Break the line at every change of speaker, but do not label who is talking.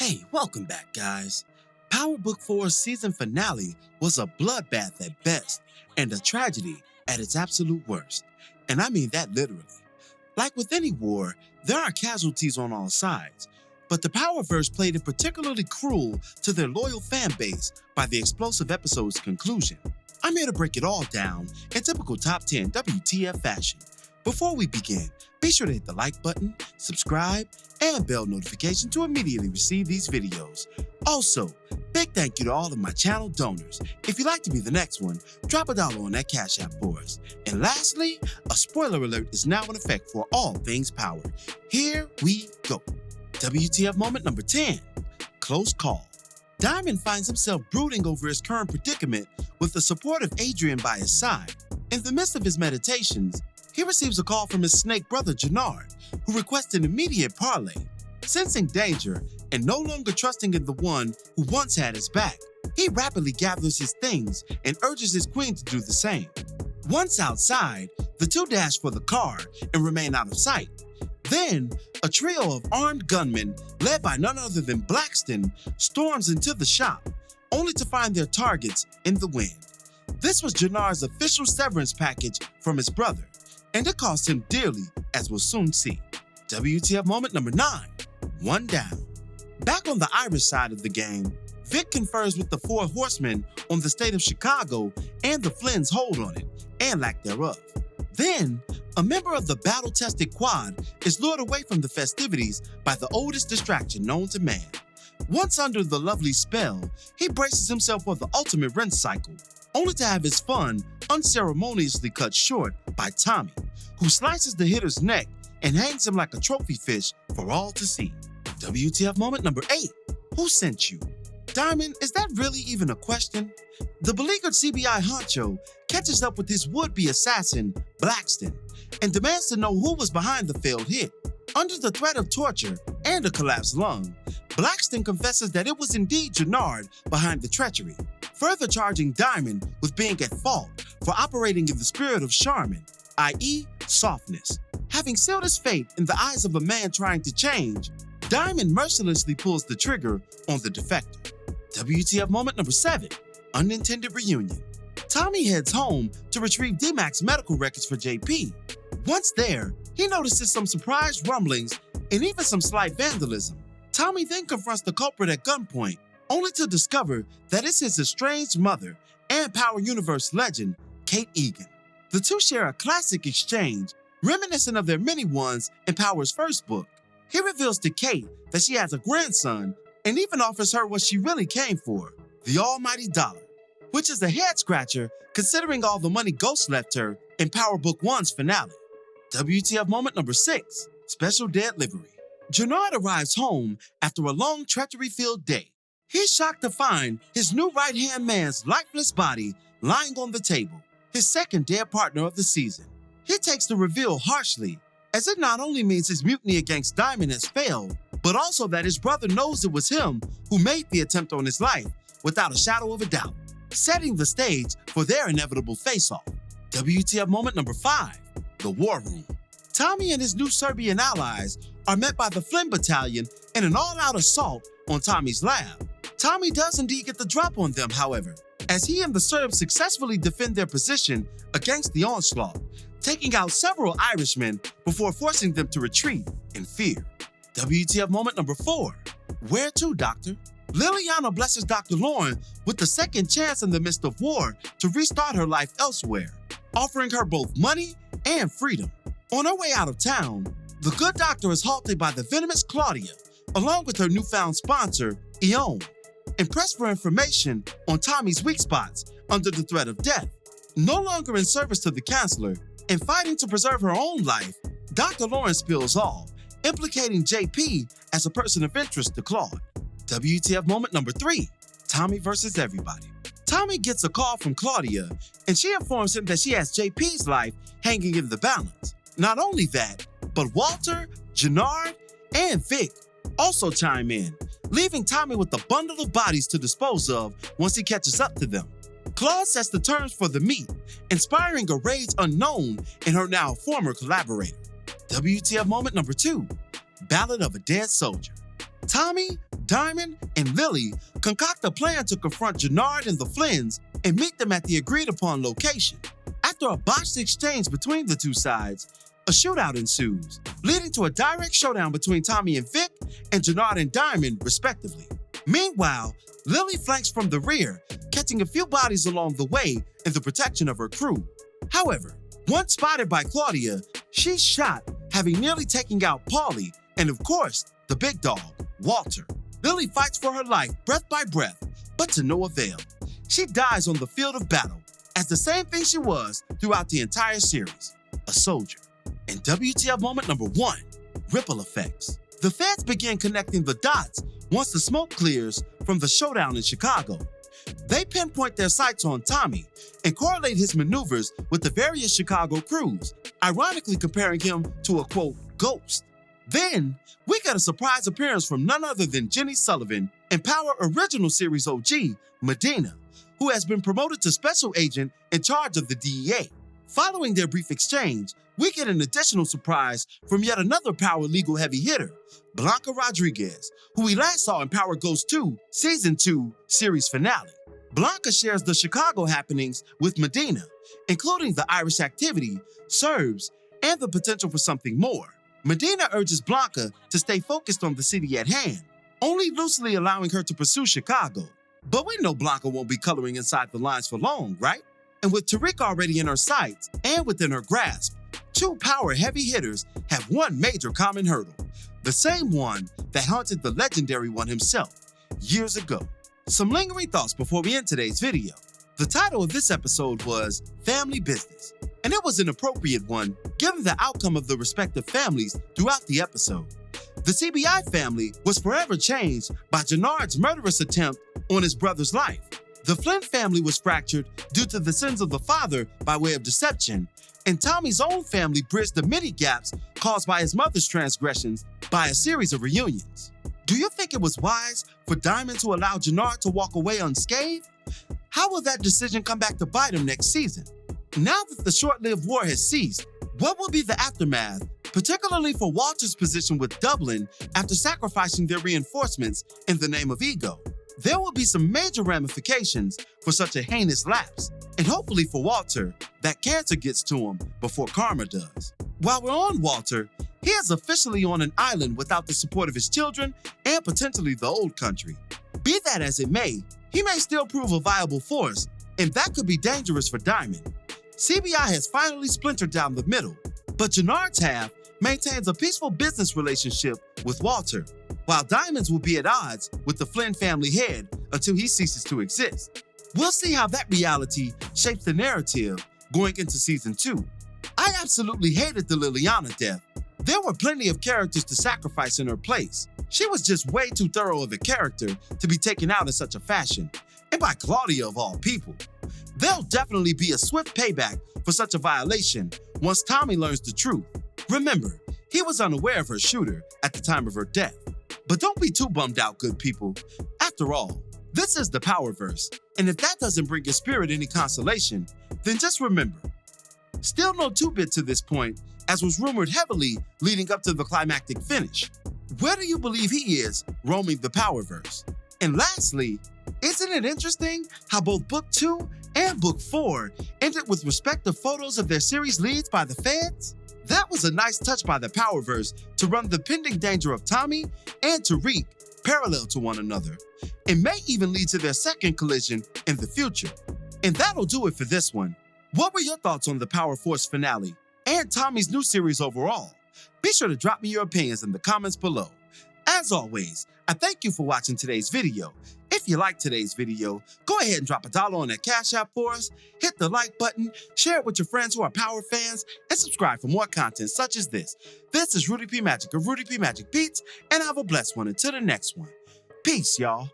Hey, welcome back, guys. Power Book IV's season finale was a bloodbath at best and a tragedy at its absolute worst. And I mean that literally. Like with any war, there are casualties on all sides, but the Powerverse played it particularly cruel to their loyal fan base by the explosive episode's conclusion. I'm here to break it all down in typical top 10 WTF fashion. Before we begin, be sure to hit the like button, subscribe, and bell notification to immediately receive these videos. Also, big thank you to all of my channel donors. If you'd like to be the next one, drop $1 on that Cash App for us. And lastly, a spoiler alert is now in effect for all things Power. Here we go. WTF moment number 10, Close Call. Diamond finds himself brooding over his current predicament with the support of Adrian by his side. In the midst of his meditations, he receives a call from his snake brother Jannard, who requests an immediate parley. Sensing danger and no longer trusting in the one who once had his back, he rapidly gathers his things and urges his queen to do the same. Once outside, the two dash for the car and remain out of sight. Then, a trio of armed gunmen, led by none other than Blackston, storms into the shop, only to find their targets in the wind. This was Jannard's official severance package from his brother, and it cost him dearly, as we'll soon see. WTF moment number 9, one down. Back on the Irish side of the game, Vic confers with the four horsemen on the state of Chicago and the Flynn's hold on it, and lack thereof. Then, a member of the battle-tested quad is lured away from the festivities by the oldest distraction known to man. Once under the lovely spell, he braces himself for the ultimate rinse cycle, only to have his fun unceremoniously cut short by Tommy, who slices the hitter's neck and hangs him like a trophy fish for all to see. WTF moment number 8, who sent you? Diamond, is that really even a question? The beleaguered CBI honcho catches up with his would-be assassin, Blackston, and demands to know who was behind the failed hit. Under the threat of torture and a collapsed lung, Blackston confesses that it was indeed Jannard behind the treachery, further charging Diamond with being at fault for operating in the spirit of Charmin, i.e. softness. Having sealed his fate in the eyes of a man trying to change, Diamond mercilessly pulls the trigger on the defector. WTF moment number 7, Unintended Reunion. Tommy heads home to retrieve D-Mac's medical records for JP. Once there, he notices some surprised rumblings and even some slight vandalism. Tommy then confronts the culprit at gunpoint, only to discover that it's his estranged mother and Power Universe legend, Kate Egan. The two share a classic exchange, reminiscent of their many ones in Power's first book. He reveals to Kate that she has a grandson and even offers her what she really came for, the almighty dollar, which is a head-scratcher considering all the money Ghost left her in Power Book I's finale. WTF moment number 6, Special Dead Livery. Jannard arrives home after a long treachery-filled day. He's shocked to find his new right-hand man's lifeless body lying on the table, his second dead partner of the season. He takes the reveal harshly, as it not only means his mutiny against Diamond has failed, but also that his brother knows it was him who made the attempt on his life without a shadow of a doubt, setting the stage for their inevitable face-off. WTF moment number 5, the War Room. Tommy and his new Serbian allies are met by the Flynn Battalion in an all-out assault on Tommy's lab. Tommy does indeed get the drop on them, however, as he and the Serbs successfully defend their position against the onslaught, taking out several Irishmen before forcing them to retreat in fear. WTF moment number 4, Where to, Doctor? Liliana blesses Dr. Lauren with the second chance in the midst of war to restart her life elsewhere, offering her both money and freedom. On her way out of town, the good doctor is halted by the venomous Claudia, along with her newfound sponsor, Ione. Impressed for information on Tommy's weak spots under the threat of death. No longer in service to the Chancellor and fighting to preserve her own life, Dr. Lauren spills all, implicating JP as a person of interest to Claude. WTF moment number 3, Tommy versus everybody. Tommy gets a call from Claudia, and she informs him that she has JP's life hanging in the balance. Not only that, but Walter, Jannard, and Vic also chime in, leaving Tommy with a bundle of bodies to dispose of once he catches up to them. Claude sets the terms for the meet, inspiring a rage unknown in her now former collaborator. WTF moment number 2, Ballad of a Dead Soldier. Tommy, Diamond and Lily concoct a plan to confront Jannard and the Flynns and meet them at the agreed-upon location. After a botched exchange between the two sides, a shootout ensues, leading to a direct showdown between Tommy and Vic and Jannard and Diamond, respectively. Meanwhile, Lily flanks from the rear, catching a few bodies along the way in the protection of her crew. However, once spotted by Claudia, she's shot, having nearly taken out Paulie and, of course, the big dog, Walter. Lily fights for her life, breath by breath, but to no avail. She dies on the field of battle, as the same thing she was throughout the entire series, a soldier. And WTF moment number 1, ripple effects. The feds begin connecting the dots once the smoke clears from the showdown in Chicago. They pinpoint their sights on Tommy and correlate his maneuvers with the various Chicago crews, ironically comparing him to a, quote, ghost. Then, we get a surprise appearance from none other than Jenny Sullivan and Power Original Series OG, Medina, who has been promoted to special agent in charge of the DEA. Following their brief exchange, we get an additional surprise from yet another Power legal heavy hitter, Blanca Rodriguez, who we last saw in Power Ghost 2, Season 2, series finale. Blanca shares the Chicago happenings with Medina, including the Irish activity, Serbs, and the potential for something more. Medina urges Blanca to stay focused on the city at hand, only loosely allowing her to pursue Chicago. But we know Blanca won't be coloring inside the lines for long, right? And with Tariq already in her sights and within her grasp, two Power heavy hitters have one major common hurdle, the same one that haunted the legendary one himself years ago. Some lingering thoughts before we end today's video. The title of this episode was Family Business, and it was an appropriate one given the outcome of the respective families throughout the episode. The CBI family was forever changed by Jannard's murderous attempt on his brother's life. The Flynn family was fractured due to the sins of the father by way of deception, and Tommy's own family bridged the many gaps caused by his mother's transgressions by a series of reunions. Do you think it was wise for Diamond to allow Jannard to walk away unscathed? How will that decision come back to bite him next season? Now that the short-lived war has ceased, what will be the aftermath, particularly for Walter's position with Dublin after sacrificing their reinforcements in the name of ego? There will be some major ramifications for such a heinous lapse, and hopefully for Walter, that cancer gets to him before karma does. While we're on Walter, he is officially on an island without the support of his children and potentially the old country. Be that as it may, he may still prove a viable force, and that could be dangerous for Diamond. CBI has finally splintered down the middle, but Jannard's half maintains a peaceful business relationship with Walter, while Diamond's will be at odds with the Flynn family head until he ceases to exist. We'll see how that reality shapes the narrative going into Season 2. I absolutely hated the Liliana death. There were plenty of characters to sacrifice in her place. She was just way too thorough of a character to be taken out in such a fashion, and by Claudia of all people. There'll definitely be a swift payback for such a violation once Tommy learns the truth. Remember, he was unaware of her shooter at the time of her death. But don't be too bummed out, good people. After all, this is the Powerverse, and if that doesn't bring your spirit any consolation, then just remember, still no 2-bit to this point, as was rumored heavily leading up to the climactic finish. Where do you believe he is roaming the Powerverse? And lastly, isn't it interesting how both Book 2 and Book 4 ended with respective photos of their series leads by the feds? That was a nice touch by the Powerverse to run the pending danger of Tommy and Tariq parallel to one another, and may even lead to their second collision in the future. And that'll do it for this one. What were your thoughts on the Power Force finale and Tommy's new series overall? Be sure to drop me your opinions in the comments below. As always, I thank you for watching today's video. If you liked today's video, go ahead and drop $1 on that Cash App for us, hit the like button, share it with your friends who are Power fans, and subscribe for more content such as this. This is Rudy P. Magic of Rudy P. Magic Beats, and have a blessed one until the next one. Peace, y'all.